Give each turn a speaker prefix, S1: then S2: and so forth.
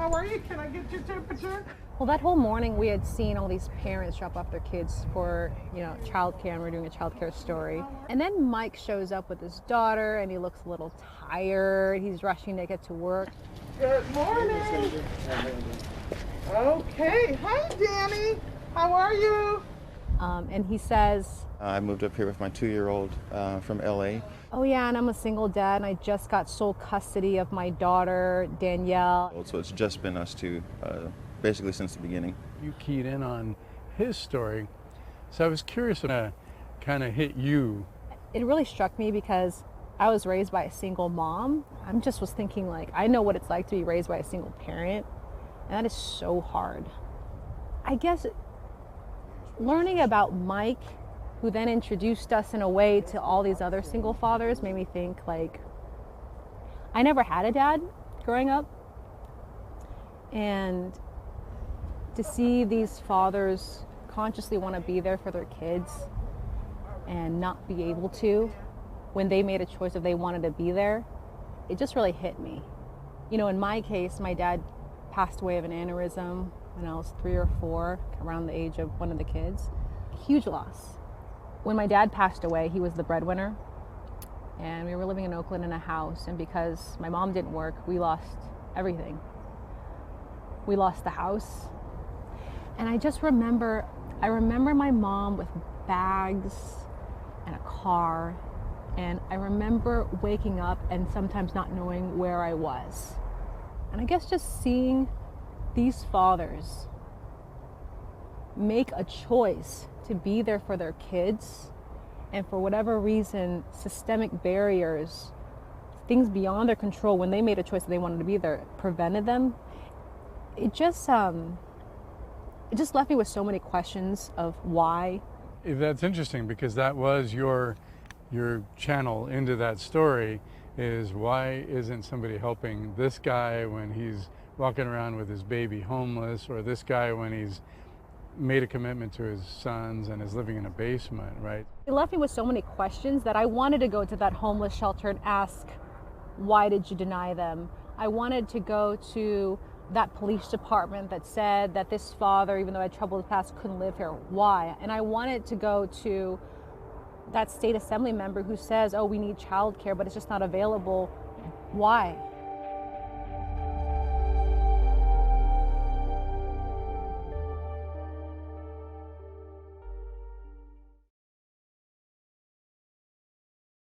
S1: How are you? Can I get your temperature?
S2: Well, that whole morning we had seen all these parents drop off their kids for, childcare, and we're doing a childcare story. And then Mike shows up with his daughter and he looks a little tired. He's rushing to get to work.
S1: Good morning. Okay. Hi, Danny. How are you?
S2: And he says,
S3: I moved up here with my 2-year-old from LA.
S2: oh yeah, and I'm a single dad and I just got sole custody of my daughter, Danielle.
S3: So it's just been us two, basically since the beginning.
S4: You keyed in on his story, so I was curious what kind of hit you.
S2: It really struck me because I was raised by a single mom. I just was thinking, like, I know what it's like to be raised by a single parent, and that is so hard. I guess learning about Mike, who then introduced us in a way to all these other single fathers, made me think, like, I never had a dad growing up. And to see these fathers consciously want to be there for their kids and not be able to when they made a choice if they wanted to be there, it just really hit me. In my case, my dad passed away of an aneurysm when I was 3 or 4, around the age of one of the kids. Huge loss. When my dad passed away, he was the breadwinner, and we were living in Oakland in a house, and because my mom didn't work, we lost everything. We lost the house. And I remember my mom with bags and a car, and I remember waking up and sometimes not knowing where I was. And I guess just seeing these fathers make a choice to be there for their kids, and for whatever reason, systemic barriers, things beyond their control, when they made a choice that they wanted to be there, prevented them. It just left me with so many questions of why.
S4: That's interesting, because that was your channel into that story, is why isn't somebody helping this guy when he's walking around with his baby homeless, or this guy when he's made a commitment to his sons and is living in a basement, right?
S2: It left me with so many questions that I wanted to go to that homeless shelter and ask, why did you deny them? I wanted to go to that police department that said that this father, even though I had troubled past, couldn't live here. Why? And I wanted to go to that state assembly member who says, oh, we need childcare, but it's just not available. Why?